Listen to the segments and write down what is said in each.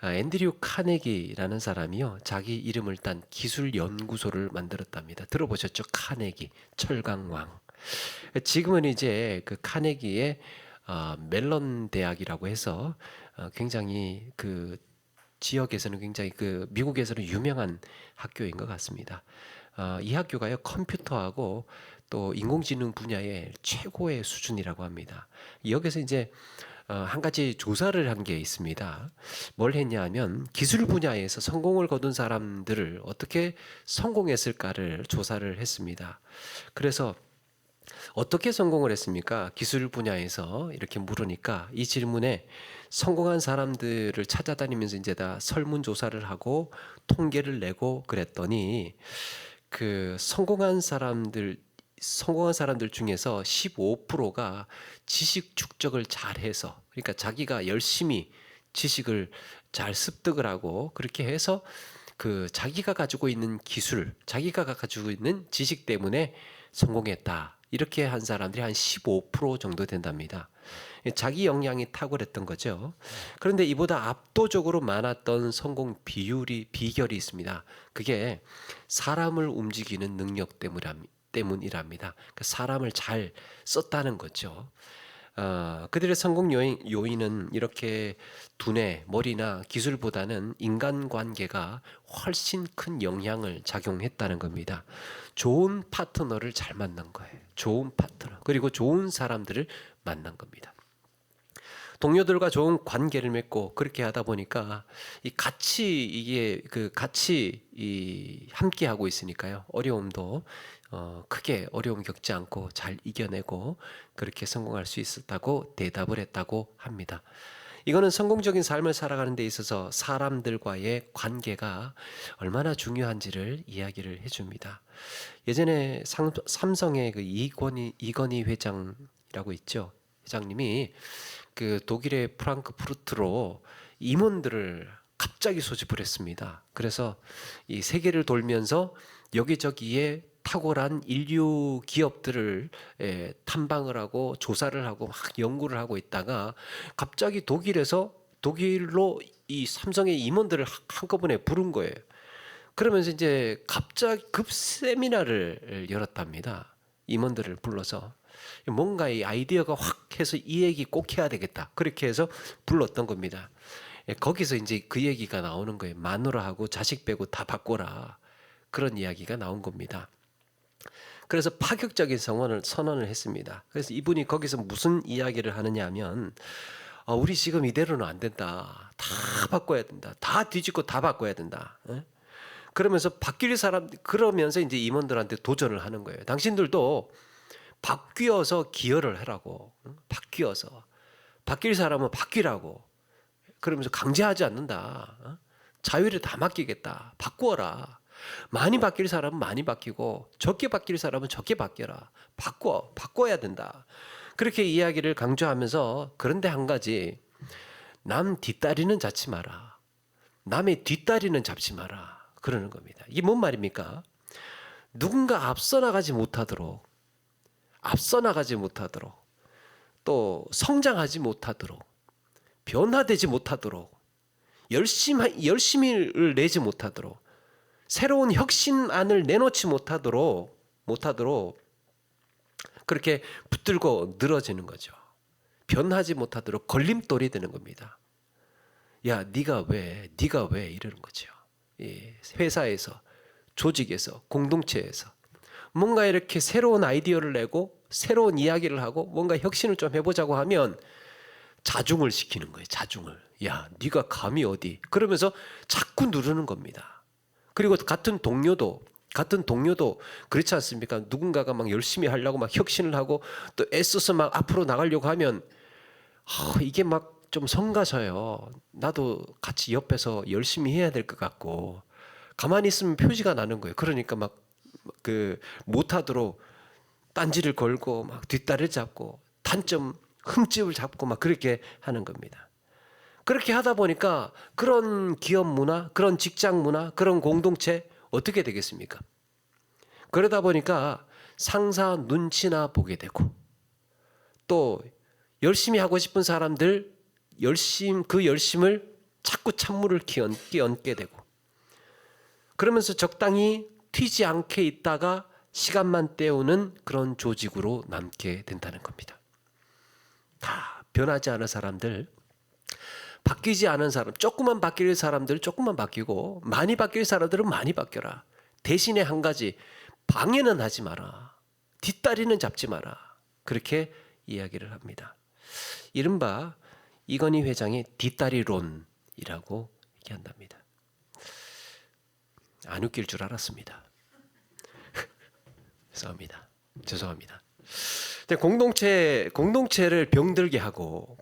앤드류 카네기라는 사람이요, 자기 이름을 딴 기술 연구소를 만들었답니다. 들어보셨죠? 카네기, 철강왕. 지금은 이제 그 카네기의 멜론 대학이라고 해서 굉장히 그 지역에서는 굉장히 그 미국에서는 유명한 학교인 것 같습니다. 이 학교가요, 컴퓨터하고 또 인공지능 분야의 최고의 수준이라고 합니다. 여기서 이제 한 가지 조사를 한 게 있습니다. 뭘 했냐면 기술 분야에서 성공을 거둔 사람들을 어떻게 성공했을까를 조사를 했습니다. 그래서 어떻게 성공을 했습니까? 기술 분야에서 이렇게 물으니까 이 질문에 성공한 사람들을 찾아다니면서 이제 다 설문조사를 하고 통계를 내고 그랬더니 그 성공한 사람들 중에서 15%가 지식 축적을 잘해서, 그러니까 자기가 열심히 지식을 잘 습득을 하고 그렇게 해서 그 자기가 가지고 있는 기술, 자기가 가지고 있는 지식 때문에 성공했다. 이렇게 한 사람들이 한 15% 정도 된답니다. 자기 역량이 탁월했던 거죠. 그런데 이보다 압도적으로 많았던 성공 비결이 있습니다. 그게 사람을 움직이는 능력 때문이랍니다. 그러니까 사람을 잘 썼다는 거죠. 그들의 성공 요인은 이렇게 두뇌, 머리나 기술보다는 인간관계가 훨씬 큰 영향을 작용했다는 겁니다. 좋은 파트너를 잘 만난 거예요. 좋은 파트너. 그리고 좋은 사람들을 만난 겁니다. 동료들과 좋은 관계를 맺고 그렇게 하다 보니까 같이 함께 하고 있으니까요. 어려움도 크게 어려움 겪지 않고 잘 이겨내고 그렇게 성공할 수 있었다고 대답을 했다고 합니다. 이거는 성공적인 삶을 살아가는 데 있어서 사람들과의 관계가 얼마나 중요한지를 이야기를 해줍니다. 예전에 삼성의 그 이건희 회장이라고 있죠. 회장님이 그 독일의 프랑크푸르트로 임원들을 갑자기 소집을 했습니다. 그래서 이 세계를 돌면서 여기저기에 탁월한 인류 기업들을 탐방을 하고 조사를 하고 막 연구를 하고 있다가 갑자기 독일로 이 삼성의 임원들을 한꺼번에 부른 거예요. 그러면서 이제 갑자기 급 세미나를 열었답니다. 임원들을 불러서 뭔가 이 아이디어가 확 해서 이 얘기 꼭 해야 되겠다. 그렇게 해서 불렀던 겁니다. 거기서 이제 그 얘기가 나오는 거예요. 마누라하고 자식 빼고 다 바꿔라. 그런 이야기가 나온 겁니다. 그래서 파격적인 선언을 했습니다. 그래서 이분이 거기서 무슨 이야기를 하느냐 하면 우리 지금 이대로는 안 된다. 다 바꿔야 된다. 다 뒤집고 다 바꿔야 된다. 그러면서 그러면서 이제 임원들한테 도전을 하는 거예요. 당신들도 바뀌어서 기여를 하라고. 바뀌어서. 바뀔 사람은 바뀌라고. 그러면서 강제하지 않는다. 자유를 다 맡기겠다. 바꾸어라. 많이 바뀔 사람은 많이 바뀌고 적게 바뀔 사람은 적게 바뀌어라. 바꿔야 된다. 그렇게 이야기를 강조하면서 그런데 한 가지, 남 뒷다리는 잡지 마라. 남의 뒷다리는 잡지 마라. 그러는 겁니다. 이게 뭔 말입니까? 누군가 앞서 나가지 못하도록 또 성장하지 못하도록 변화되지 못하도록 열심히를 내지 못하도록 새로운 혁신안을 내놓지 못하도록 그렇게 붙들고 늘어지는 거죠. 변하지 못하도록 걸림돌이 되는 겁니다. 야, 네가 왜 이러는 거죠. 회사에서, 조직에서, 공동체에서 뭔가 이렇게 새로운 아이디어를 내고 새로운 이야기를 하고 뭔가 혁신을 좀 해보자고 하면 자중을 시키는 거예요. 자중을. 야, 네가 감히 어디? 그러면서 자꾸 누르는 겁니다. 그리고 같은 동료도 그렇지 않습니까? 누군가가 막 열심히 하려고 막 혁신을 하고 또 애써서 막 앞으로 나가려고 하면 이게 막 좀 성가셔요. 나도 같이 옆에서 열심히 해야 될 것 같고 가만히 있으면 표시가 나는 거예요. 그러니까 막 그 못하도록 딴지를 걸고 막 뒷다리를 잡고 흠집을 잡고 막 그렇게 하는 겁니다. 그렇게 하다 보니까 그런 기업 문화, 그런 직장 문화, 그런 공동체 어떻게 되겠습니까? 그러다 보니까 상사 눈치나 보게 되고 또 열심히 하고 싶은 사람들 그 열심을 자꾸 찬물을 끼얹게 되고, 그러면서 적당히 튀지 않게 있다가 시간만 때우는 그런 조직으로 남게 된다는 겁니다. 다 변하지 않은 사람들, 바뀌지 않은 사람, 조금만 바뀔 사람들 조금만 바뀌고, 많이 바뀔 사람들은 많이 바뀌어라. 대신에 한 가지, 방해는 하지 마라. 뒷다리는 잡지 마라. 그렇게 이야기를 합니다. 이른바 이건희 회장의 뒷다리론이라고 얘기한답니다. 안 웃길 줄 알았습니다. 죄송합니다. 공동체를 병들게 하고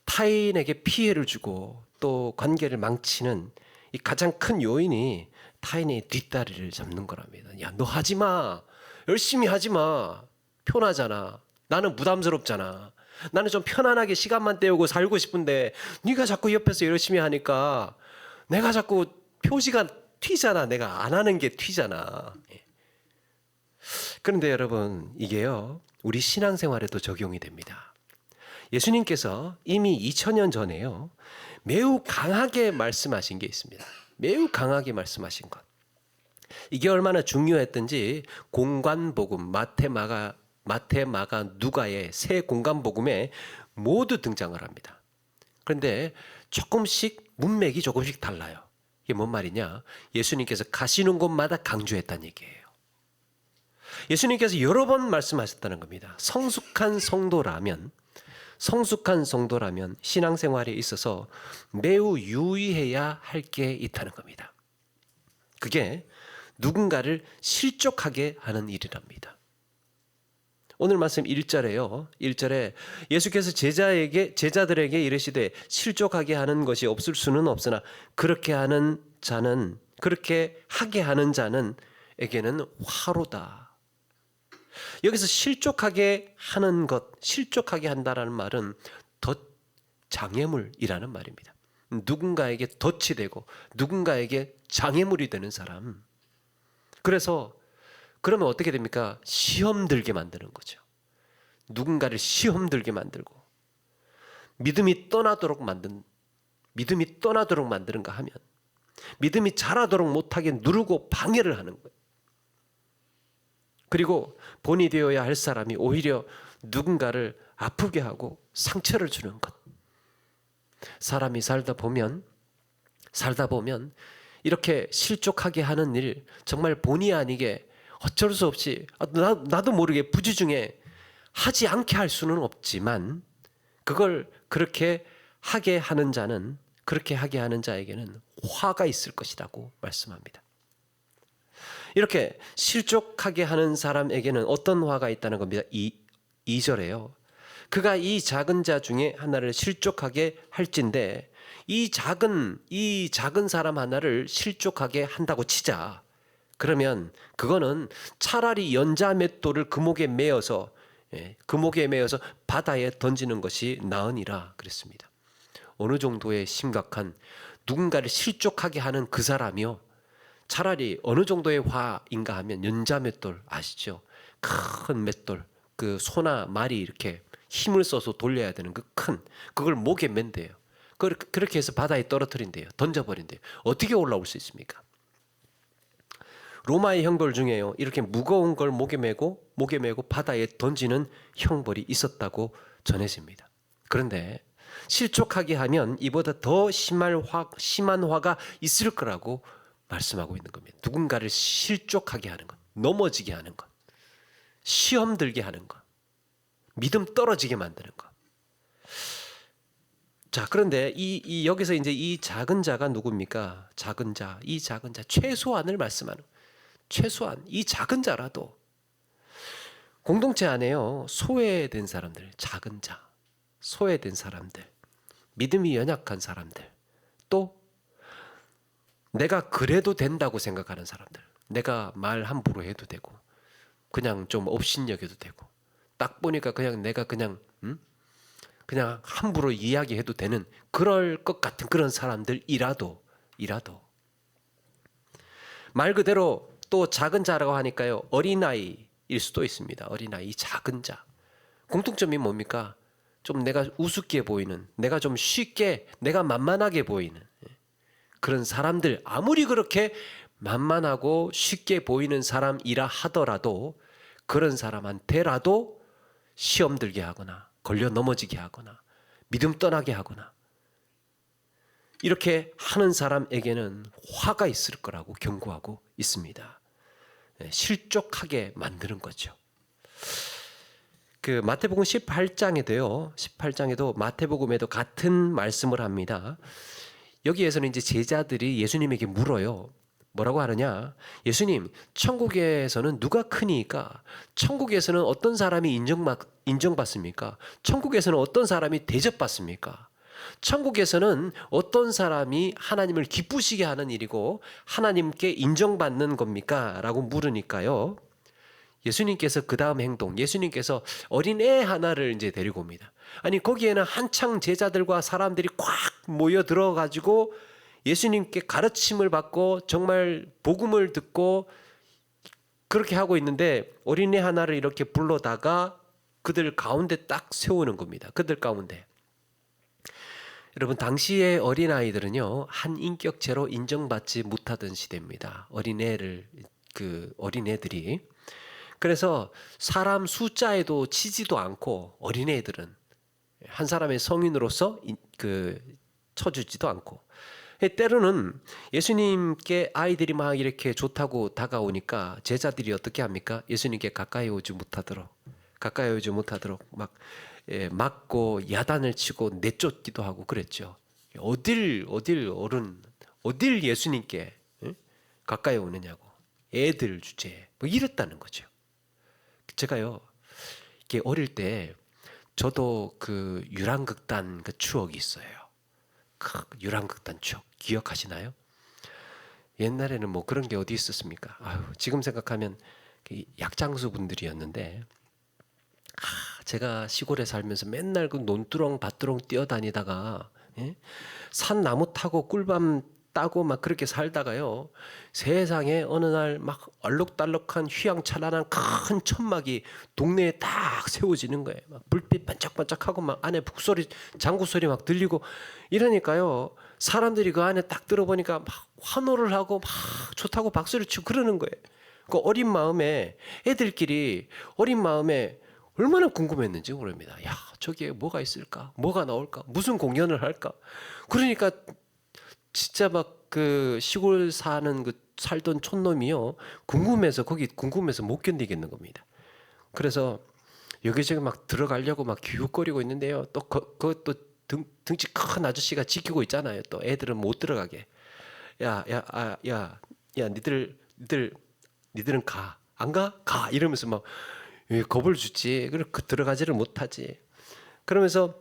타인에게 피해를 주고 또 관계를 망치는 이 가장 큰 요인이 타인의 뒷다리를 잡는 거랍니다. 야, 너 하지 마. 열심히 하지 마. 편하잖아. 나는 부담스럽잖아. 나는 좀 편안하게 시간만 때우고 살고 싶은데 네가 자꾸 옆에서 열심히 하니까 내가 자꾸 표시가 튀잖아. 내가 안 하는 게 튀잖아. 그런데 여러분, 이게요, 우리 신앙생활에도 적용이 됩니다. 예수님께서 이미 2000년 전에요, 매우 강하게 말씀하신 게 있습니다. 매우 강하게 말씀하신 것. 이게 얼마나 중요했던지 공관복음, 마태, 마가, 누가의 세 공관복음에 모두 등장을 합니다. 그런데 문맥이 조금씩 달라요. 이게 뭔 말이냐? 예수님께서 가시는 곳마다 강조했다는 얘기예요. 예수님께서 여러 번 말씀하셨다는 겁니다. 성숙한 성도라면 신앙생활에 있어서 매우 유의해야 할 게 있다는 겁니다. 그게 누군가를 실족하게 하는 일이랍니다. 오늘 말씀 1절에 예수께서 제자들에게 이르시되 실족하게 하는 것이 없을 수는 없으나 그렇게 하게 하는 자는에게는 화로다. 여기서 실족하게 하는 것, 실족하게 한다라는 말은 장애물이라는 말입니다. 누군가에게 덫이 되고 누군가에게 장애물이 되는 사람. 그래서 그러면 어떻게 됩니까? 시험 들게 만드는 거죠. 누군가를 시험 들게 만들고 믿음이 떠나도록 만드는가 하면 믿음이 자라도록 못하게 누르고 방해를 하는 거예요. 그리고 본이 되어야 할 사람이 오히려 누군가를 아프게 하고 상처를 주는 것. 사람이 살다 보면 이렇게 실족하게 하는 일, 정말 본의 아니게 어쩔 수 없이 나도 모르게 부지중에 하지 않게 할 수는 없지만 그걸 그렇게 하게 하는 자에게는 화가 있을 것이라고 말씀합니다. 이렇게 실족하게 하는 사람에게는 어떤 화가 있다는 겁니다. 2절에요. 그가 이 작은 자 중에 하나를 실족하게 할진대, 이 작은 사람 하나를 실족하게 한다고 치자. 그러면 그거는 차라리 연자맷돌을 금옥에 매어서 바다에 던지는 것이 나으니라 그랬습니다. 어느 정도의 심각한 누군가를 실족하게 하는 그 사람이요, 차라리 어느 정도의 화인가 하면 연자맷돌 아시죠? 큰 맷돌, 그 소나 말이 이렇게 힘을 써서 돌려야 되는 그걸 목에 맨대요. 그렇게 해서 바다에 떨어뜨린대요. 던져버린대요. 어떻게 올라올 수 있습니까? 로마의 형벌 중에요, 이렇게 무거운 걸 목에 메고 바다에 던지는 형벌이 있었다고 전해집니다. 그런데 실족하게 하면 이보다 더 심한 화가 있을 거라고 말씀하고 있는 겁니다. 누군가를 실족하게 하는 것, 넘어지게 하는 것, 시험 들게 하는 것, 믿음 떨어지게 만드는 것. 자, 그런데 여기서 이제 이 작은 자가 누굽니까? 이 작은 자, 최소한을 말씀하는, 이 작은 자라도 공동체 안에요, 소외된 사람들, 소외된 사람들, 믿음이 연약한 사람들, 또 내가 그래도 된다고 생각하는 사람들, 내가 말 함부로 해도 되고 그냥 좀 업신여겨도 되고 딱 보니까 내가 그냥 함부로 이야기해도 되는 그럴 것 같은 그런 사람들이라도 말 그대로 또 작은 자라고 하니까요, 어린아이일 수도 있습니다. 어린아이, 작은 자. 공통점이 뭡니까? 좀 내가 우습게 보이는, 내가 좀 쉽게, 내가 만만하게 보이는 그런 사람들, 아무리 그렇게 만만하고 쉽게 보이는 사람이라 하더라도 그런 사람한테라도 시험 들게 하거나 걸려 넘어지게 하거나 믿음 떠나게 하거나 이렇게 하는 사람에게는 화가 있을 거라고 경고하고 있습니다. 실족하게 만드는 거죠. 그 마태복음 18장에도 마태복음에도 같은 말씀을 합니다. 여기에서는 이제 제자들이 예수님에게 물어요. 뭐라고 하느냐? 예수님, 천국에서는 누가 크니까? 천국에서는 어떤 사람이 인정받습니까? 천국에서는 어떤 사람이 대접받습니까? 천국에서는 어떤 사람이 하나님을 기쁘시게 하는 일이고 하나님께 인정받는 겁니까? 라고 물으니까요. 예수님께서 그 다음 행동, 예수님께서 어린애 하나를 이제 데리고 옵니다. 아니, 거기에는 한창 제자들과 사람들이 꽉 모여 들어가지고 예수님께 가르침을 받고 정말 복음을 듣고 그렇게 하고 있는데 어린애 하나를 이렇게 불러다가 그들 가운데 딱 세우는 겁니다. 그들 가운데. 여러분, 당시의 어린아이들은요, 한 인격체로 인정받지 못하던 시대입니다. 어린애들이. 그래서 사람 숫자에도 치지도 않고 어린애들은 한 사람의 성인으로서 쳐주지도 않고, 때로는 예수님께 아이들이 막 이렇게 좋다고 다가오니까 제자들이 어떻게 합니까? 예수님께 가까이 오지 못하도록 막 막고 야단을 치고 내쫓기도 하고 그랬죠. 어딜 예수님께 가까이 오느냐고, 애들 주제에 뭐 이랬다는 거죠. 제가요, 이게 어릴 때 저도 그 유랑극단 그 추억이 있어요. 그 유랑극단 추억 기억하시나요? 옛날에는 뭐 그런 게 어디 있었습니까? 지금 생각하면 약장수 분들이었는데, 제가 시골에 살면서 맨날 그 논두렁 밭두렁 뛰어다니다가 산 나무 타고 꿀밤 따고 막 그렇게 살다가요, 세상에 어느 날 막 얼룩달룩한 휘황찬란한 큰 천막이 동네에 딱 세워지는 거예요. 막 불빛 반짝반짝하고 막 안에 북소리 장구 소리 막 들리고 이러니까요, 사람들이 그 안에 딱 들어보니까 막 환호를 하고 막 좋다고 박수를 치고 그러는 거예요. 그 애들끼리 어린 마음에 얼마나 궁금했는지 모릅니다. 야, 저기에 뭐가 있을까? 뭐가 나올까? 무슨 공연을 할까? 그러니까 진짜 막 그 시골 살던 촌놈이요, 궁금해서 못 견디겠는 겁니다. 그래서 여기저기 막 들어가려고 막 기웃거리고 있는데요. 또 그것도 등치 큰 아저씨가 지키고 있잖아요. 또 애들은 못 들어가게. 니들은 가. 안 가? 가. 이러면서 막 겁을 주지. 그리고 들어가지를 못하지. 그러면서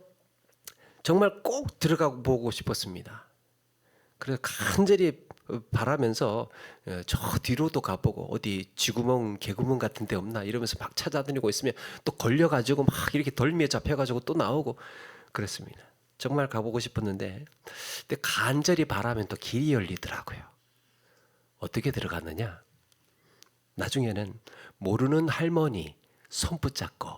정말 꼭 들어가 보고 싶었습니다. 그래서 간절히 바라면서 저 뒤로도 가보고 어디 쥐구멍 개구멍 같은 데 없나 이러면서 막 찾아다니고 있으면 또 걸려가지고 막 이렇게 덜미에 잡혀가지고 또 나오고 그랬습니다. 정말 가보고 싶었는데, 근데 간절히 바라면 또 길이 열리더라고요. 어떻게 들어갔느냐? 나중에는 모르는 할머니 손 붙잡고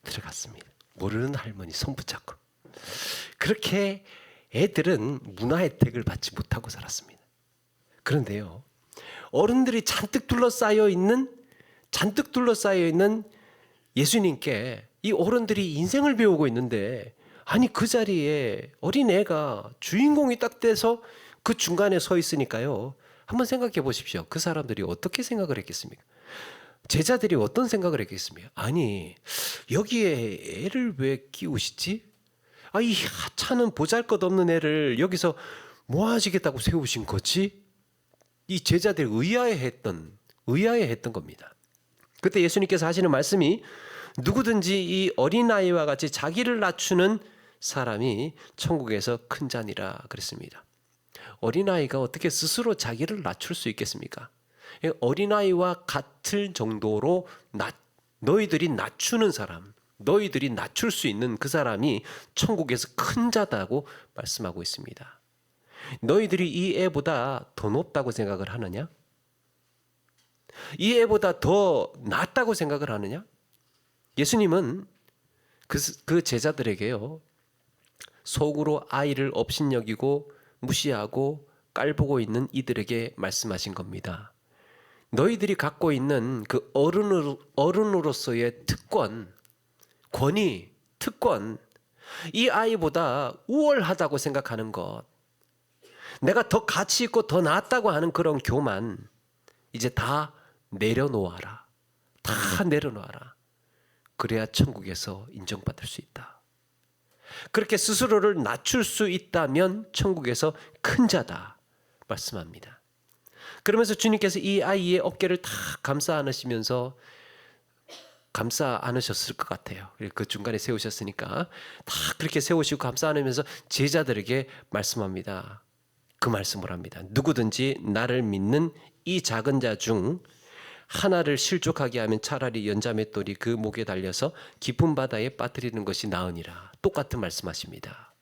들어갔습니다. 모르는 할머니 손 붙잡고. 그렇게 애들은 문화 혜택을 받지 못하고 살았습니다. 그런데요, 어른들이 잔뜩 둘러싸여 있는 예수님께 이 어른들이 인생을 배우고 있는데, 아니 그 자리에 어린애가 주인공이 딱 돼서 그 중간에 서 있으니까요, 한번 생각해 보십시오. 그 사람들이 어떻게 생각을 했겠습니까? 제자들이 어떤 생각을 했겠습니까? 아니, 여기에 애를 왜 끼우시지? 이 하찮은 보잘것없는 애를 여기서 뭐 하시겠다고 세우신 거지? 이 제자들이 의아해했던 겁니다. 그때 예수님께서 하시는 말씀이, 누구든지 이 어린아이와 같이 자기를 낮추는 사람이 천국에서 큰 자니라 그랬습니다. 어린아이가 어떻게 스스로 자기를 낮출 수 있겠습니까? 어린아이와 같을 정도로 너희들이 낮추는 사람, 너희들이 낮출 수 있는 그 사람이 천국에서 큰 자다고 말씀하고 있습니다. 너희들이 이 애보다 더 높다고 생각을 하느냐? 이 애보다 더 낫다고 생각을 하느냐? 예수님은 그 제자들에게요, 속으로 아이를 업신여기고 무시하고 깔보고 있는 이들에게 말씀하신 겁니다. 너희들이 갖고 있는 그 어른으로서의 특권, 권위, 특권, 이 아이보다 우월하다고 생각하는 것, 내가 더 가치 있고 더 낫다고 하는 그런 교만, 이제 다 내려놓아라. 다 내려놓아라. 그래야 천국에서 인정받을 수 있다. 그렇게 스스로를 낮출 수 있다면 천국에서 큰 자다 말씀합니다. 그러면서 주님께서 이 아이의 어깨를 다 감싸 안으시면서, 감싸 안으셨을 것 같아요. 그 중간에 세우셨으니까 다 그렇게 세우시고 감싸 안으면서 제자들에게 말씀합니다. 그 말씀을 합니다. 누구든지 나를 믿는 이 작은 자 중 하나를 실족하게 하면 차라리 연자맷돌이 그 목에 달려서 깊은 바다에 빠뜨리는 것이 나으니라. 똑같은 말씀하십니다.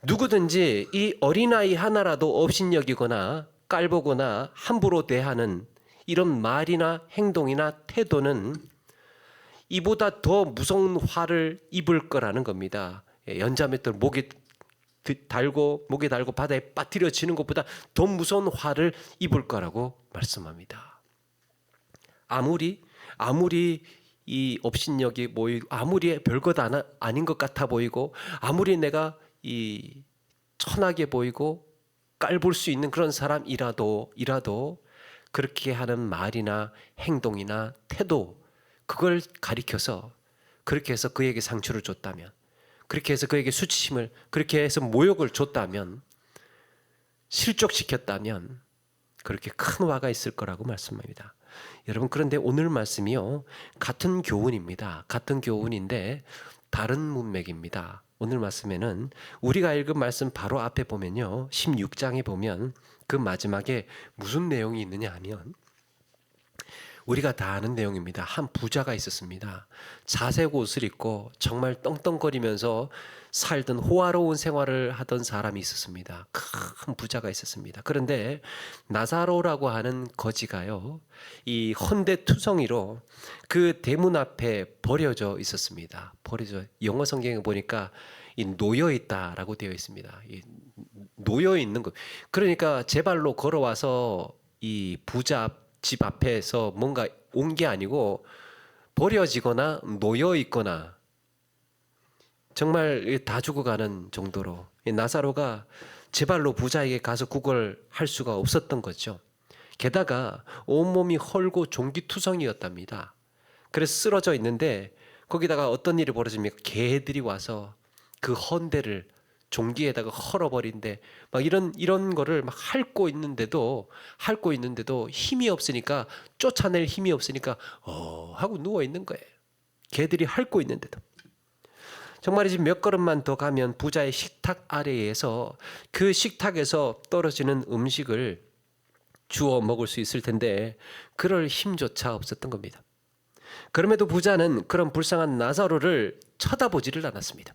누구든지 이 어린아이 하나라도 업신여기거나 깔보거나 함부로 대하는 이런 말이나 행동이나 태도는 이보다 더 무서운 화를 입을 거라는 겁니다. 연자맷돌 목에 달고 바다에 빠뜨려지는 것보다 더 무서운 화를 입을 거라고 말씀합니다. 아무리 이 업신여기 보이고, 아무리 별것 아닌 것 같아 보이고, 아무리 내가 이 천하게 보이고 깔볼 수 있는 그런 사람이라도 그렇게 하는 말이나 행동이나 태도, 그걸 가리켜서 그렇게 해서 그에게 상처를 줬다면, 그렇게 해서 그에게 수치심을, 그렇게 해서 모욕을 줬다면, 실족시켰다면 그렇게 큰 화가 있을 거라고 말씀합니다. 여러분, 그런데 오늘 말씀이요, 같은 교훈입니다. 같은 교훈인데 다른 문맥입니다. 오늘 말씀에는 우리가 읽은 말씀 바로 앞에 보면요, 16장에 보면 그 마지막에 무슨 내용이 있느냐 하면, 우리가 다 아는 내용입니다. 한 부자가 있었습니다. 자색 옷을 입고 정말 떵떵거리면서 살던 호화로운 생활을 하던 사람이 있었습니다. 큰 부자가 있었습니다. 그런데 나사로라고 하는 거지가요, 이 헌데투성이로 그 대문 앞에 버려져 있었습니다. 영어 성경에 보니까 놓여 있다라고 되어 있습니다. 놓여 있는 거. 그러니까 제 발로 걸어와서 이 부자 집 앞에서 뭔가 온 게 아니고 버려지거나 놓여 있거나 정말 다 죽어가는 정도로 나사로가 제 발로 부자에게 가서 구걸할 수가 없었던 거죠. 게다가 온몸이 헐고 종기투성이었답니다. 그래서 쓰러져 있는데 거기다가 어떤 일이 벌어집니까? 개들이 와서 그 헌대를 종기에다가 헐어버린데 막 이런 거를 막 핥고 있는데도 힘이 없으니까, 쫓아낼 힘이 없으니까 하고 누워 있는 거예요. 개들이 핥고 있는데도. 정말 이제 몇 걸음만 더 가면 부자의 식탁 아래에서, 그 식탁에서 떨어지는 음식을 주워 먹을 수 있을 텐데 그럴 힘조차 없었던 겁니다. 그럼에도 부자는 그런 불쌍한 나사로를 쳐다보지를 않았습니다.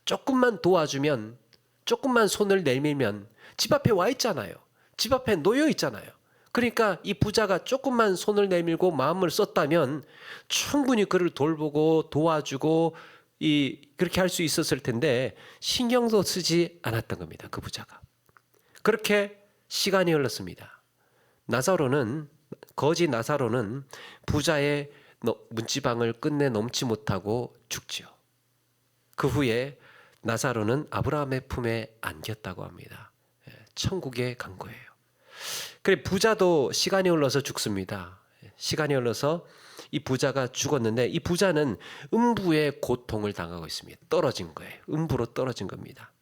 조금만 도와주면, 조금만 손을 내밀면 집 앞에 와 있잖아요. 집 앞에 놓여 있잖아요. 그러니까 이 부자가 조금만 손을 내밀고 마음을 썼다면 충분히 그를 돌보고 도와주고 그렇게 할 수 있었을 텐데 신경도 쓰지 않았던 겁니다. 그 부자가. 그렇게 시간이 흘렀습니다. 거지 나사로는 부자의 문지방을 끝내 넘지 못하고 죽지요. 그 후에 나사로는 아브라함의 품에 안겼다고 합니다. 천국에 간 거예요. 그래, 부자도 시간이 흘러서 죽습니다. 시간이 흘러서 이 부자가 죽었는데 이 부자는 음부의 고통을 당하고 있습니다. 떨어진 거예요. 음부로 떨어진 겁니다.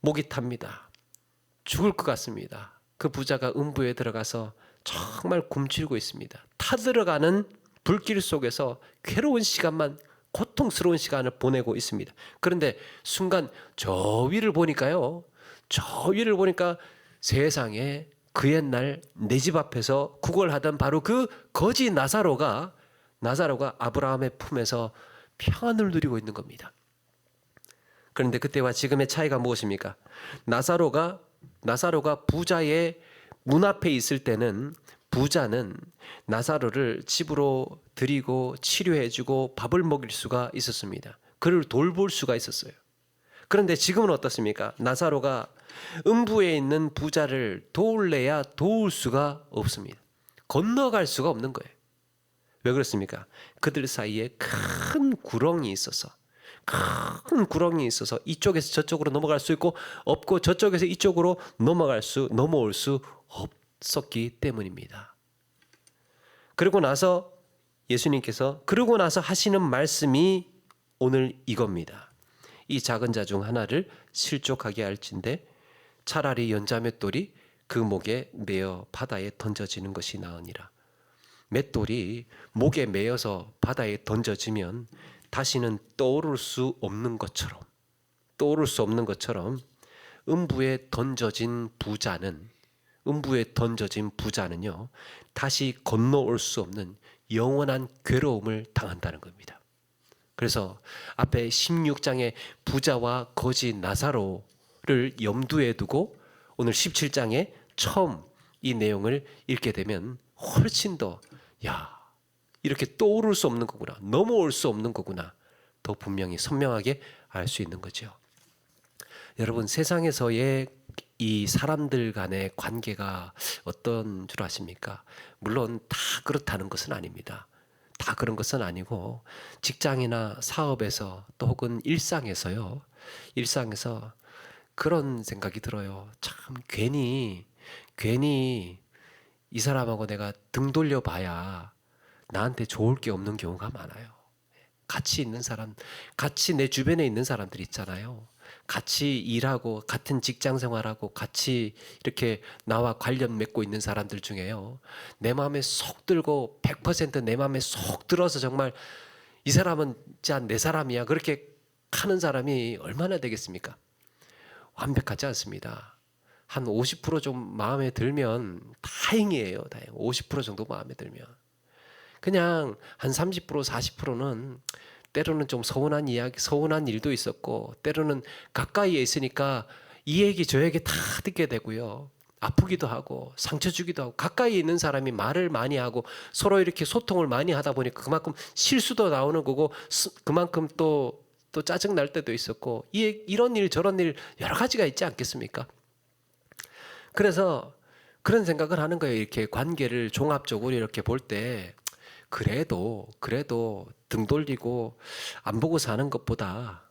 목이 탑니다. 죽을 것 같습니다. 그 부자가 음부에 들어가서 정말 굶주리고 있습니다. 타들어가는 불길 속에서 괴로운 시간만, 고통스러운 시간을 보내고 있습니다. 그런데 순간 저 위를 보니까 세상에 그 옛날 내 집 앞에서 구걸하던 바로 그 거지 나사로가 아브라함의 품에서 평안을 누리고 있는 겁니다. 그런데 그때와 지금의 차이가 무엇입니까? 나사로가 부자의 문 앞에 있을 때는 부자는 나사로를 집으로 들이고 치료해주고 밥을 먹일 수가 있었습니다. 그를 돌볼 수가 있었어요. 그런데 지금은 어떻습니까? 나사로가 음부에 있는 부자를 도울래야 도울 수가 없습니다. 건너갈 수가 없는 거예요. 왜 그렇습니까? 그들 사이에 큰 구렁이 있어서 이쪽에서 저쪽으로 넘어갈 수 있고 없고 저쪽에서 이쪽으로 넘어올 수 없었기 때문입니다. 그러고 나서 예수님께서 그러고 나서 하시는 말씀이 오늘 이겁니다. 이 작은 자 중 하나를 실족하게 할진대 차라리 연자맷돌이 그 목에 매어 바다에 던져지는 것이 나으니라. 맷돌이 목에 매어서 바다에 던져지면 다시는 떠오를 수 없는 것처럼 음부에 던져진 부자는요 다시 건너올 수 없는 영원한 괴로움을 당한다는 겁니다. 그래서 앞에 16장의 부자와 거지 나사로를 염두에 두고 오늘 17장에 처음 이 내용을 읽게 되면 훨씬 더 이렇게 떠오를 수 없는 거구나, 넘어올 수 없는 거구나, 더 분명히 선명하게 알 수 있는 거죠. 여러분, 세상에서의 이 사람들 간의 관계가 어떤 줄 아십니까? 물론 다 그렇다는 것은 아닙니다. 다 그런 것은 아니고 직장이나 사업에서 또 혹은 일상에서 그런 생각이 들어요. 참 괜히 이 사람하고 내가 등 돌려봐야 나한테 좋을 게 없는 경우가 많아요. 같이 있는 사람, 같이 내 주변에 있는 사람들 있잖아요. 같이 일하고 같은 직장 생활하고 같이 이렇게 나와 관련 맺고 있는 사람들 중에요, 내 마음에 쏙 들고 100% 내 마음에 쏙 들어서 정말 이 사람은 진짜 내 사람이야 그렇게 하는 사람이 얼마나 되겠습니까? 완벽하지 않습니다. 한 50% 마음에 들면 다행이에요. 50% 정도 마음에 들면. 그냥 한 30%, 40%는 때로는 좀 서운한 일도 있었고, 때로는 가까이에 있으니까 이 얘기 저 얘기 다 듣게 되고요. 아프기도 하고 상처 주기도 하고, 가까이 있는 사람이 말을 많이 하고 서로 이렇게 소통을 많이 하다 보니까 그만큼 실수도 나오는 거고, 그만큼 또 짜증 날 때도 있었고, 이런 일 저런 일 여러 가지가 있지 않겠습니까? 그래서 그런 생각을 하는 거예요. 이렇게 관계를 종합적으로 이렇게 볼 때 그래도 등 돌리고 안 보고 사는 것보다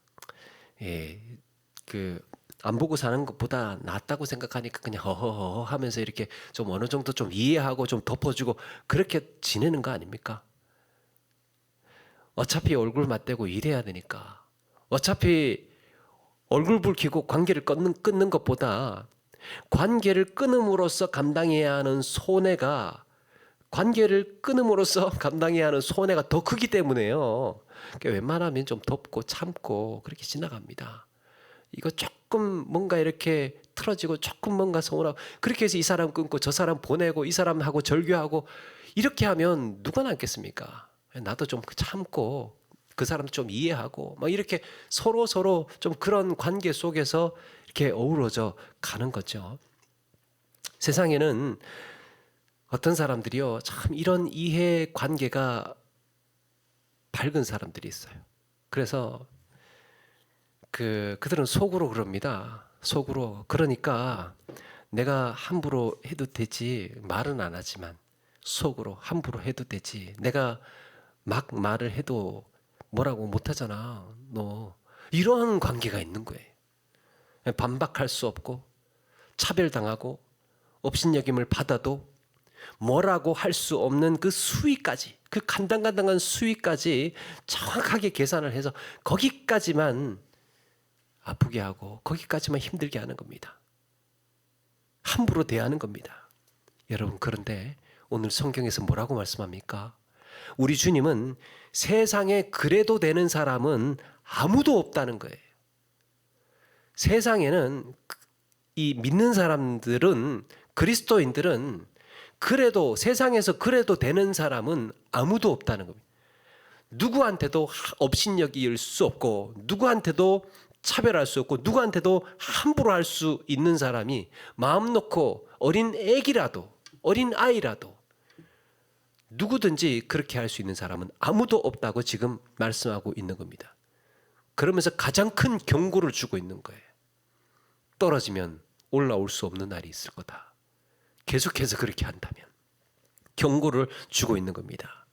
안 보고 사는 것보다 낫다고 생각하니까 그냥 허허허 하면서 이렇게 좀 어느 정도 좀 이해하고 좀 덮어주고 그렇게 지내는 거 아닙니까? 어차피 얼굴 맞대고 일해야 되니까, 어차피 얼굴 붉히고 관계를 끊는 것보다 관계를 끊음으로써 감당해야 하는 손해가 더 크기 때문에요. 그러니까 웬만하면 좀 덮고 참고 그렇게 지나갑니다. 이거 조금 뭔가 이렇게 틀어지고 조금 뭔가 서운하고 그렇게 해서 이 사람 끊고 저 사람 보내고 이 사람하고 절교하고 이렇게 하면 누가 남겠습니까? 나도 좀 참고 그 사람도 좀 이해하고 막 이렇게 서로 좀 그런 관계 속에서 이렇게 어우러져 가는 거죠. 세상에는 어떤 사람들이요, 참 이런 이해 관계가 밝은 사람들이 있어요. 그래서 그들은 속으로 그럽니다. 속으로. 그러니까 내가 함부로 해도 되지, 말은 안 하지만 속으로 함부로 해도 되지, 내가 막 말을 해도 뭐라고 못하잖아 너, 이런 관계가 있는 거예요. 반박할 수 없고 차별당하고 업신여김을 받아도 뭐라고 할 수 없는 그 수위까지, 그 간당간당한 수위까지 정확하게 계산을 해서 거기까지만 아프게 하고 거기까지만 힘들게 하는 겁니다. 함부로 대하는 겁니다. 여러분, 그런데 오늘 성경에서 뭐라고 말씀합니까? 우리 주님은 세상에 그래도 되는 사람은 아무도 없다는 거예요. 세상에는 이 믿는 사람들은, 그리스도인들은 그래도, 세상에서 그래도 되는 사람은 아무도 없다는 겁니다. 누구한테도 업신여길 수 없고, 누구한테도 차별할 수 없고, 누구한테도 함부로 할 수 있는 사람이 마음 놓고 어린 아이라도 누구든지 그렇게 할 수 있는 사람은 아무도 없다고 지금 말씀하고 있는 겁니다. 그러면서 가장 큰 경고를 주고 있는 거예요. 떨어지면 올라올 수 없는 날이 있을 거다. 계속해서 그렇게 한다면 경고를 주고 있는 겁니다.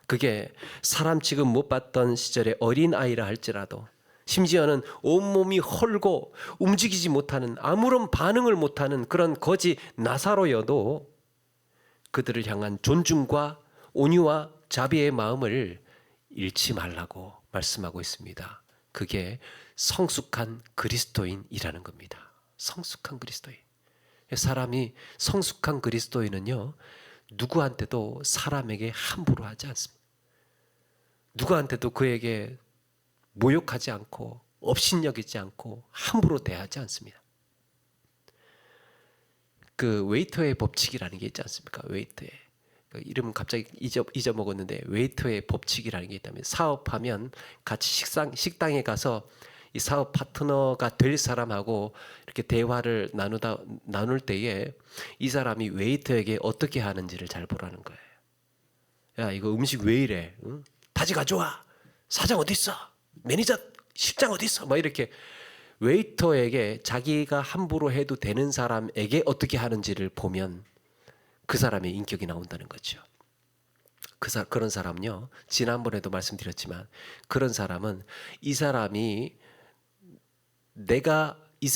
그게 사람 취급 못 받던 시절의 어린아이라 할지라도, 심지어는 온몸이 헐고 움직이지 못하는, 아무런 반응을 못하는 그런 거지 나사로여도 그들을 향한 존중과 온유와 자비의 마음을 잃지 말라고 말씀하고 있습니다. 그게 성숙한 그리스도인이라는 겁니다. 성숙한 그리스도인. 사람이 성숙한 그리스도인은요, 누구한테도 사람에게 함부로 하지 않습니다. 누구한테도 그에게 모욕하지 않고 업신여기지 않고 함부로 대하지 않습니다. 그 웨이터의 법칙이라는 게 있지 않습니까? 웨이터의 그 이름 갑자기 잊어먹었는데, 웨이터의 법칙이라는 게 있다면, 사업하면 같이 식당에 가서 이 사업 파트너가 될 사람하고 이렇게 대화를 나눌 때에 이 사람이 웨이터에게 어떻게 하는지를 잘 보라는 거예요. 야, 이거 음식 왜 이래? 응? 다시 가져와. 사장 어디 있어? 매니저, 실장 어디 있어? 뭐 이렇게 웨이터에게 자기가 함부로 해도 되는 사람에게 어떻게 하는지를 보면 그 사람의 인격이 나온다는 거죠. 그런 사람은요, 지난번에도 말씀드렸지만, 그런 사람은 이 사람이 내가 이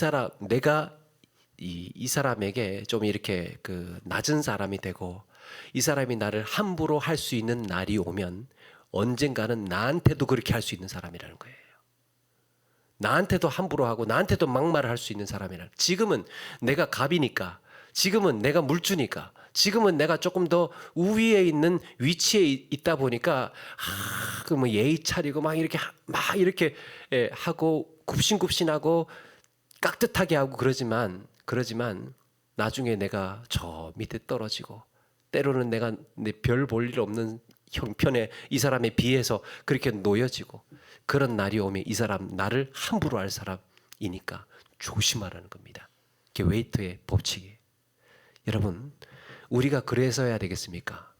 사람에게 좀 이렇게 그 낮은 사람이 되고, 이 사람이 나를 함부로 할 수 있는 날이 오면 언젠가는 나한테도 그렇게 할 수 있는 사람이라는 거예요. 나한테도 함부로 하고 나한테도 막말을 할 수 있는 사람이라는. 지금은 내가 갑이니까, 지금은 내가 물주니까, 지금은 내가 조금 더 우위에 있는 위치에 있다 보니까 그 뭐 예의 차리고 막 이렇게 하고 굽신굽신하고 깍듯하게 하고 그러지만 나중에 내가 저 밑에 떨어지고, 때로는 내가 내 별 볼 일 없는 형편에 이 사람에 비해서 그렇게 놓여지고, 그런 날이 오면 이 사람 나를 함부로 할 사람이니까 조심하라는 겁니다. 그게 웨이터의 법칙이에요. 여러분, 우리가 그래서 해야 되겠습니까?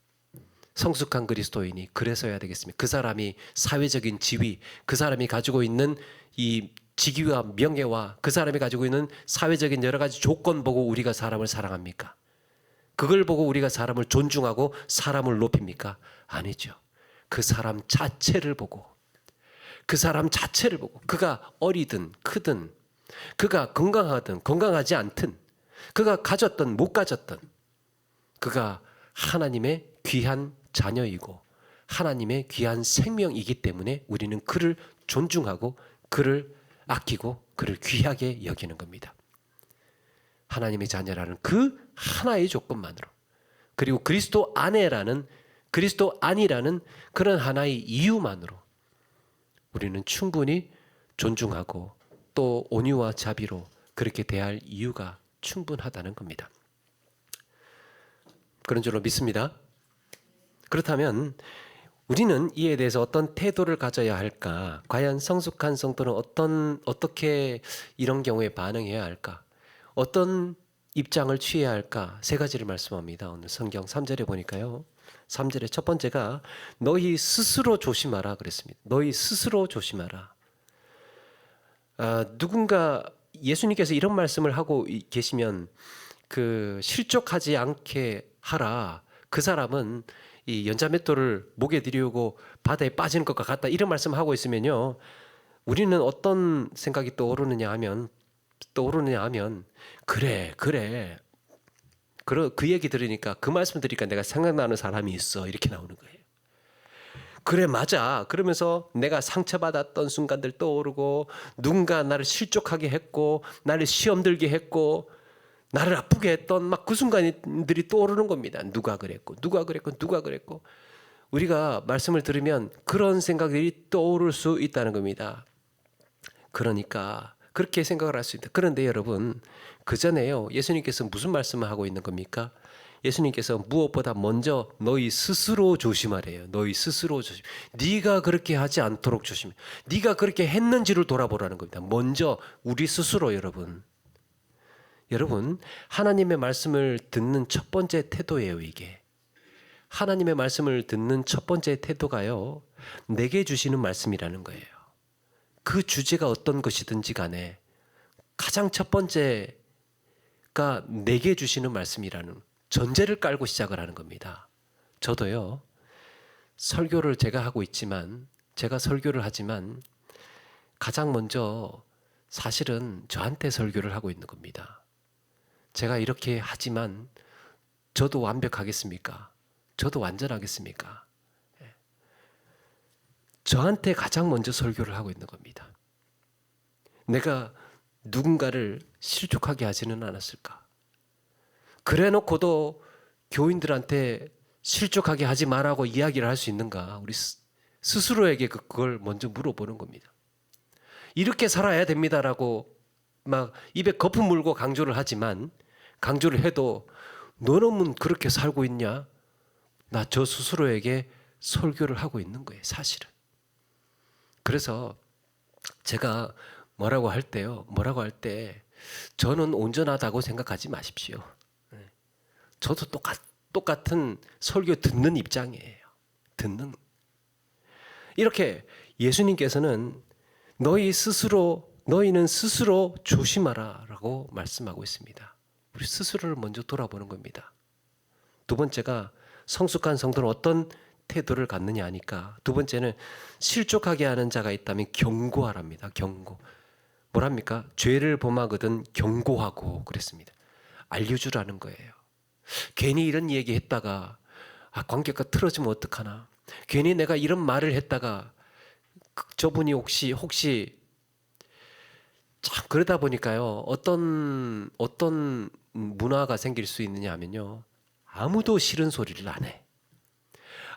성숙한 그리스도인이 그래서 해야 되겠습니까? 그 사람이 사회적인 지위, 그 사람이 가지고 있는 이 직위와 명예와 그 사람이 가지고 있는 사회적인 여러 가지 조건 보고 우리가 사람을 사랑합니까? 그걸 보고 우리가 사람을 존중하고 사람을 높입니까? 아니죠. 그 사람 자체를 보고, 그가 어리든 크든, 그가 건강하든 건강하지 않든, 그가 가졌든 못 가졌든, 그가 하나님의 귀한 자녀이고 하나님의 귀한 생명이기 때문에 우리는 그를 존중하고 그를 아끼고 그를 귀하게 여기는 겁니다. 하나님의 자녀라는 그 하나의 조건만으로, 그리고 그리스도 안이라는 그런 하나의 이유만으로 우리는 충분히 존중하고 또 온유와 자비로 그렇게 대할 이유가 충분하다는 겁니다. 그런 줄로 믿습니다. 그렇다면 우리는 이에 대해서 어떤 태도를 가져야 할까? 과연 성숙한 성도는 어떻게 이런 경우에 반응해야 할까? 어떤 입장을 취해야 할까? 세 가지를 말씀합니다. 오늘 성경 3절에 보니까요. 3절의 첫 번째가 너희 스스로 조심하라 그랬습니다. 너희 스스로 조심하라. 누군가 예수님께서 이런 말씀을 하고 계시면 그 실족하지 않게 하라. 그 사람은 이 연자맷돌을 목에 들이우고 바다에 빠지는 것과 같다. 이런 말씀하고 있으면요, 우리는 어떤 생각이 떠오르느냐 하면 그래 그 얘기 들으니까, 그 말씀 들으니까 내가 생각나는 사람이 있어, 이렇게 나오는 거예요. 그래 맞아. 그러면서 내가 상처받았던 순간들 떠오르고, 누군가 나를 실족하게 했고 나를 시험 들게 했고 나를 아프게 했던 막 그 순간들이 떠오르는 겁니다. 누가 그랬고 우리가 말씀을 들으면 그런 생각들이 떠오를 수 있다는 겁니다. 그러니까 그렇게 생각을 할 수 있다. 그런데 여러분, 그 전에요, 예수님께서 무슨 말씀을 하고 있는 겁니까? 예수님께서 무엇보다 먼저 너희 스스로 조심하래요. 너희 스스로 조심. 네가 그렇게 하지 않도록 조심해. 네가 그렇게 했는지를 돌아보라는 겁니다. 먼저 우리 스스로. 여러분, 하나님의 말씀을 듣는 첫 번째 태도예요, 이게. 하나님의 말씀을 듣는 첫 번째 태도가요, 내게 주시는 말씀이라는 거예요. 그 주제가 어떤 것이든지 간에 가장 첫 번째가 내게 주시는 말씀이라는 전제를 깔고 시작을 하는 겁니다. 저도요, 설교를 제가 하고 있지만, 제가 설교를 하지만 가장 먼저 사실은 저한테 설교를 하고 있는 겁니다. 제가 이렇게 하지만 저도 완벽하겠습니까? 저도 완전하겠습니까? 저한테 가장 먼저 설교를 하고 있는 겁니다. 내가 누군가를 실족하게 하지는 않았을까? 그래 놓고도 교인들한테 실족하게 하지 말라고 이야기를 할 수 있는가? 우리 스스로에게 그걸 먼저 물어보는 겁니다. 이렇게 살아야 됩니다라고 막 입에 거품 물고 강조를 하지만, 강조를 해도 너는 그렇게 살고 있냐? 나 저 스스로에게 설교를 하고 있는 거예요, 사실은. 그래서 제가 뭐라고 할 때 저는 온전하다고 생각하지 마십시오. 저도 똑같은 설교 듣는 입장이에요. 이렇게 예수님께서는 너희는 스스로 조심하라라고 말씀하고 있습니다. 우리 스스로를 먼저 돌아보는 겁니다. 두 번째가 성숙한 성도는 어떤 태도를 갖느냐 하니까, 두 번째는 실족하게 하는 자가 있다면 경고하랍니다. 경고. 뭐랍니까? 죄를 범하거든 경고하고 그랬습니다. 알려주라는 거예요. 괜히 이런 얘기 했다가 관계가 틀어지면 어떡하나, 괜히 내가 이런 말을 했다가 저분이 혹시 참 그러다 보니까요, 어떤 문화가 생길 수 있느냐 하면요, 아무도 싫은 소리를 안 해.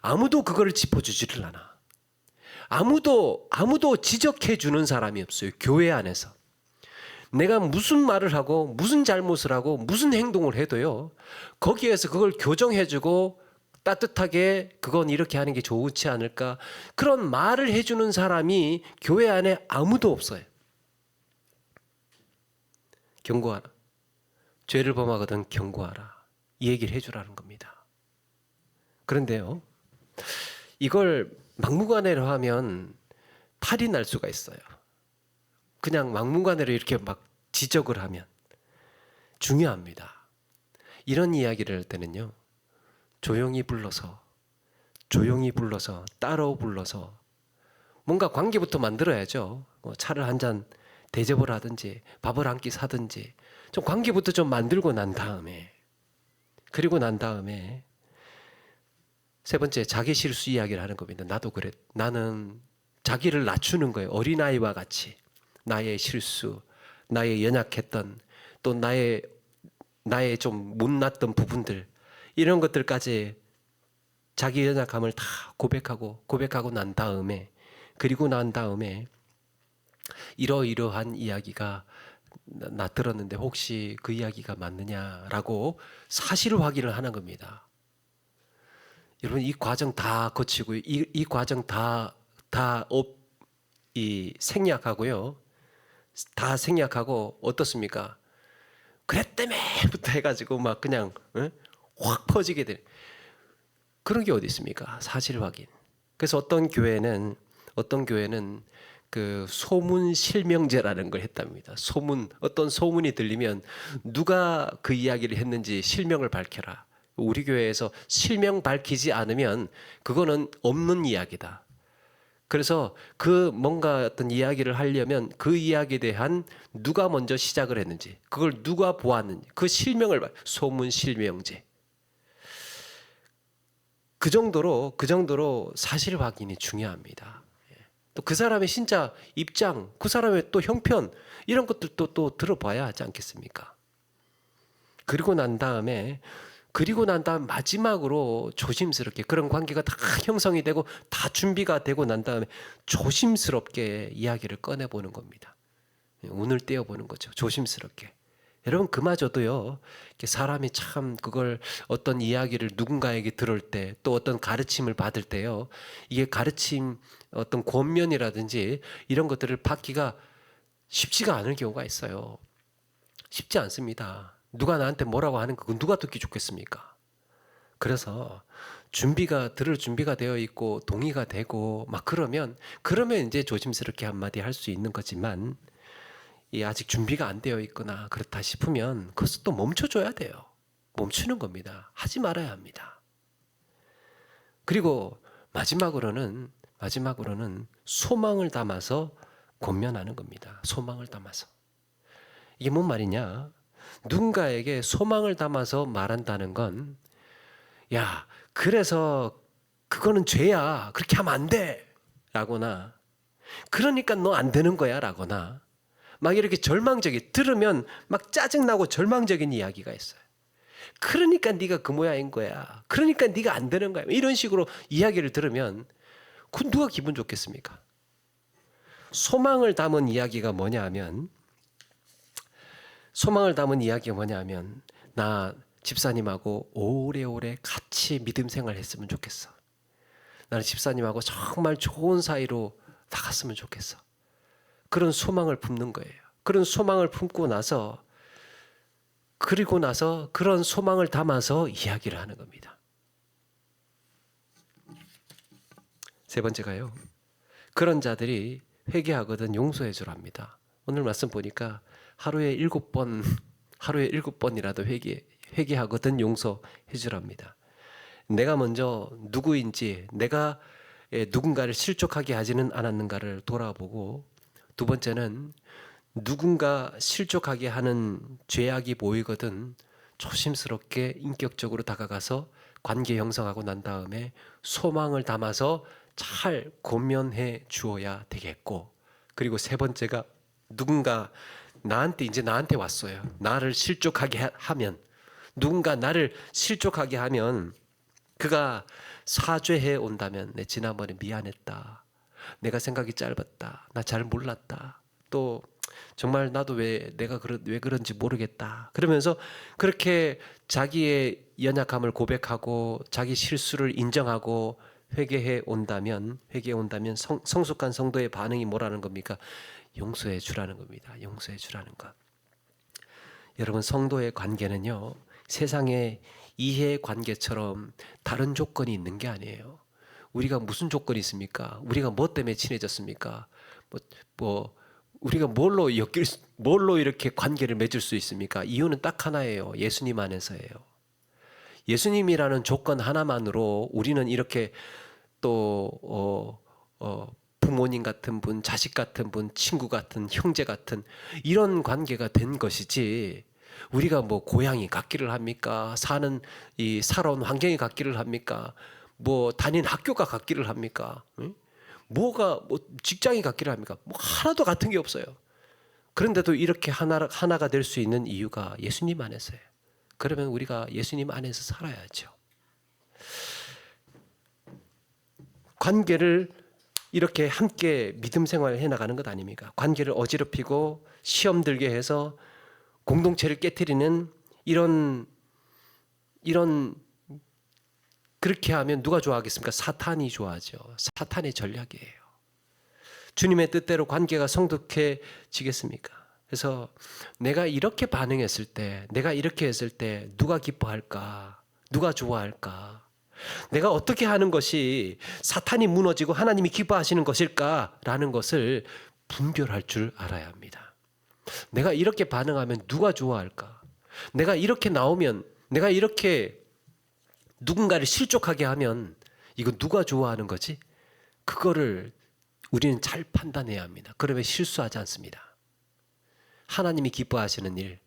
아무도 그걸 짚어주지를 않아. 아무도 지적해 주는 사람이 없어요. 교회 안에서 내가 무슨 말을 하고 무슨 잘못을 하고 무슨 행동을 해도요, 거기에서 그걸 교정해주고 따뜻하게 그건 이렇게 하는 게 좋지 않을까, 그런 말을 해주는 사람이 교회 안에 아무도 없어요. 경고하라. 죄를 범하거든 경고하라. 이 얘기를 해주라는 겁니다. 그런데요, 이걸 막무가내로 하면 탈이 날 수가 있어요. 그냥 막무가내로 이렇게 막 지적을 하면 중요합니다. 이런 이야기를 할 때는요, 조용히 불러서 따로 불러서 뭔가 관계부터 만들어야죠. 차를 한 잔 대접을 하든지 밥을 한 끼 사든지 좀 관계부터 좀 만들고 난 다음에, 그리고 난 다음에 세 번째, 자기 실수 이야기를 하는 겁니다. 나도 그래. 나는 자기를 낮추는 거예요. 어린아이와 같이 나의 실수, 나의 연약했던, 또 나의 좀 못났던 부분들, 이런 것들까지 자기 연약함을 다 고백하고 난 다음에, 그리고 난 다음에 이러이러한 이야기가 나 들었는데 혹시 그 이야기가 맞느냐라고 사실 확인을 하는 겁니다. 여러분, 이 과정 다 거치고 이 과정 생략하고요. 다 생략하고 어떻습니까? 그랬다며부터 해가지고 막 그냥 확 퍼지게 돼. 그런 게 어디 있습니까? 사실 확인. 그래서 어떤 교회는 그 소문 실명제라는 걸 했답니다. 어떤 소문이 들리면 누가 그 이야기를 했는지 실명을 밝혀라. 우리 교회에서 실명 밝히지 않으면 그거는 없는 이야기다. 그래서 그 뭔가 어떤 이야기를 하려면 그 이야기에 대한 누가 먼저 시작을 했는지, 그걸 누가 보았는지, 그 실명을 소문 실명제. 그 정도로 사실 확인이 중요합니다. 또 그 사람의 진짜 입장, 그 사람의 또 형편, 이런 것들도 또 들어봐야 하지 않겠습니까? 그리고 난 다음에 마지막으로 조심스럽게, 그런 관계가 다 형성이 되고 다 준비가 되고 난 다음에 조심스럽게 이야기를 꺼내보는 겁니다. 운을 떼어보는 거죠. 조심스럽게. 여러분, 그마저도요, 사람이 참 그걸 어떤 이야기를 누군가에게 들을 때, 또 어떤 가르침을 받을 때요, 이게 가르침 어떤 권면이라든지 이런 것들을 받기가 쉽지가 않을 경우가 있어요. 쉽지 않습니다. 누가 나한테 뭐라고 하는 거 누가 듣기 좋겠습니까? 그래서 들을 준비가 되어 있고 동의가 되고 막 그러면 이제 조심스럽게 한마디 할 수 있는 거지만, 이 아직 준비가 안 되어 있거나 그렇다 싶으면 그것도 또 멈춰줘야 돼요. 멈추는 겁니다. 하지 말아야 합니다. 그리고 마지막으로는 소망을 담아서 권면하는 겁니다. 소망을 담아서. 이게 뭔 말이냐? 누군가에게 소망을 담아서 말한다는 건, 야, 그래서 그거는 죄야. 그렇게 하면 안 돼. 라거나, 그러니까 너 안 되는 거야. 라거나, 막 이렇게 들으면 막 짜증나고 절망적인 이야기가 있어요. 그러니까 네가 그 모양인 거야. 그러니까 네가 안 되는 거야. 이런 식으로 이야기를 들으면 그 누가 기분 좋겠습니까? 소망을 담은 이야기가 뭐냐면, 나 집사님하고 오래오래 같이 믿음 생활했으면 좋겠어. 나는 집사님하고 정말 좋은 사이로 나갔으면 좋겠어. 그런 소망을 품는 거예요. 그런 소망을 품고 나서, 그런 소망을 담아서 이야기를 하는 겁니다. 세 번째가요, 그런 자들이 회개하거든 용서해 주랍니다. 오늘 말씀 보니까 하루에 7번이라도 회개하거든 용서해 주랍니다. 내가 먼저 누구인지, 내가 누군가를 실족하게 하지는 않았는가를 돌아보고, 두 번째는 누군가 실족하게 하는 죄악이 보이거든 조심스럽게 인격적으로 다가가서 관계 형성하고 난 다음에 소망을 담아서 잘 권면해 주어야 되겠고, 그리고 세 번째가 누군가 나한테 왔어요. 나를 실족하게 하면, 누군가 나를 실족하게 하면 그가 사죄해 온다면, 내 지난번에 미안했다. 내가 생각이 짧았다. 나 잘 몰랐다. 또 정말 나도 왜 그런지 모르겠다. 그러면서 그렇게 자기의 연약함을 고백하고 자기 실수를 인정하고 회개해 온다면 성숙한 성도의 반응이 뭐라는 겁니까? 용서해 주라는 겁니다. 용서해 주라는 것. 여러분, 성도의 관계는요, 세상의 이해 관계처럼 다른 조건이 있는 게 아니에요. 우리가 무슨 조건이 있습니까? 우리가 뭐 때문에 친해졌습니까? 우리가 뭘로 이렇게 관계를 맺을 수 있습니까? 이유는 딱 하나예요. 예수님 안에서예요. 예수님이라는 조건 하나만으로 우리는 이렇게 또 부모님 같은 분, 자식 같은 분, 친구 같은, 형제 같은 이런 관계가 된 것이지, 우리가 뭐 고향이 같기를 합니까? 살아온 환경이 같기를 합니까? 뭐 다닌 학교가 같기를 합니까? 직장이 같기를 합니까? 하나도 같은 게 없어요. 그런데도 이렇게 하나가 될 수 있는 이유가 예수님 안에서예요. 그러면 우리가 예수님 안에서 살아야죠. 관계를 이렇게 함께 믿음 생활을 해나가는 것 아닙니까? 관계를 어지럽히고 시험 들게 해서 공동체를 깨트리는 이런 그렇게 하면 누가 좋아하겠습니까? 사탄이 좋아하죠. 사탄의 전략이에요. 주님의 뜻대로 관계가 성숙해지겠습니까? 그래서 내가 이렇게 반응했을 때, 내가 이렇게 했을 때 누가 기뻐할까? 누가 좋아할까? 내가 어떻게 하는 것이 사탄이 무너지고 하나님이 기뻐하시는 것일까라는 것을 분별할 줄 알아야 합니다. 내가 이렇게 반응하면 누가 좋아할까? 내가 이렇게 나오면, 내가 이렇게 누군가를 실족하게 하면 이거 누가 좋아하는 거지? 그거를 우리는 잘 판단해야 합니다. 그러면 실수하지 않습니다. 하나님이 기뻐하시는 일,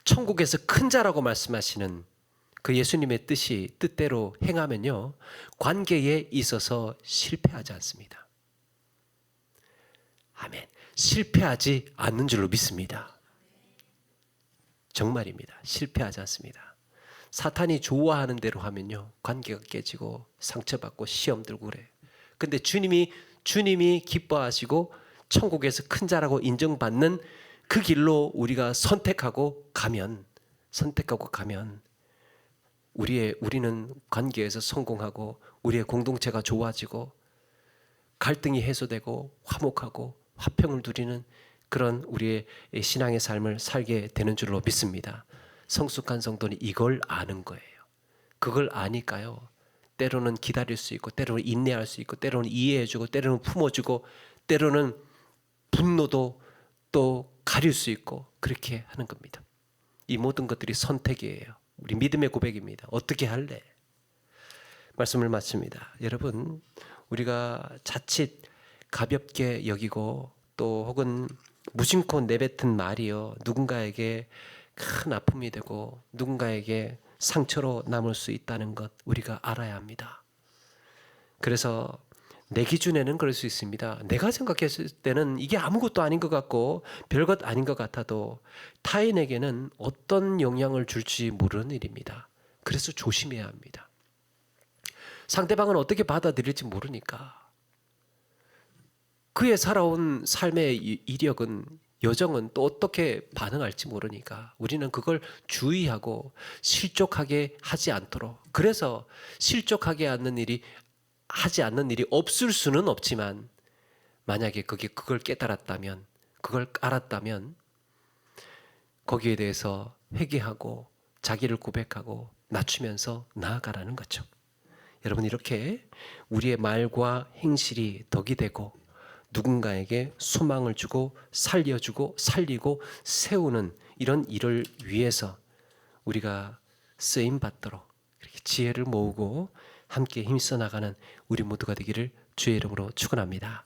천국에서 큰 자라고 말씀하시는 그 예수님의 뜻대로 행하면요, 관계에 있어서 실패하지 않습니다. 아멘. 실패하지 않는 줄로 믿습니다. 정말입니다. 실패하지 않습니다. 사탄이 좋아하는 대로 하면요, 관계가 깨지고 상처받고 시험 들고 그래요. 근데 주님이 기뻐하시고 천국에서 큰 자라고 인정받는 그 길로 우리가 선택하고 가면 우리는 관계에서 성공하고 우리의 공동체가 좋아지고 갈등이 해소되고 화목하고 화평을 누리는 그런 우리의 신앙의 삶을 살게 되는 줄로 믿습니다. 성숙한 성도는 이걸 아는 거예요. 그걸 아니까요, 때로는 기다릴 수 있고, 때로는 인내할 수 있고, 때로는 이해해주고, 때로는 품어주고, 때로는 분노도 또 가릴 수 있고, 그렇게 하는 겁니다. 이 모든 것들이 선택이에요. 우리 믿음의 고백입니다. 어떻게 할래? 말씀을 마칩니다. 여러분, 우리가 자칫 가볍게 여기고 또 혹은 무심코 내뱉은 말이요, 누군가에게 큰 아픔이 되고 누군가에게 상처로 남을 수 있다는 것 우리가 알아야 합니다. 그래서 내 기준에는 그럴 수 있습니다. 내가 생각했을 때는 이게 아무것도 아닌 것 같고 별것 아닌 것 같아도 타인에게는 어떤 영향을 줄지 모르는 일입니다. 그래서 조심해야 합니다. 상대방은 어떻게 받아들일지 모르니까. 그의 살아온 삶의 이력은, 여정은 또 어떻게 반응할지 모르니까 우리는 그걸 주의하고 실족하게 하지 않도록, 그래서 실족하게 하지 않는 일이 없을 수는 없지만, 만약에 그걸 깨달았다면, 그걸 알았다면 거기에 대해서 회개하고 자기를 고백하고 낮추면서 나아가라는 거죠. 여러분, 이렇게 우리의 말과 행실이 덕이 되고 누군가에게 소망을 주고 살려주고 살리고 세우는 이런 일을 위해서 우리가 쓰임 받도록 이렇게 지혜를 모으고 함께 힘써 나가는 우리 모두가 되기를 주의 이름으로 축원합니다.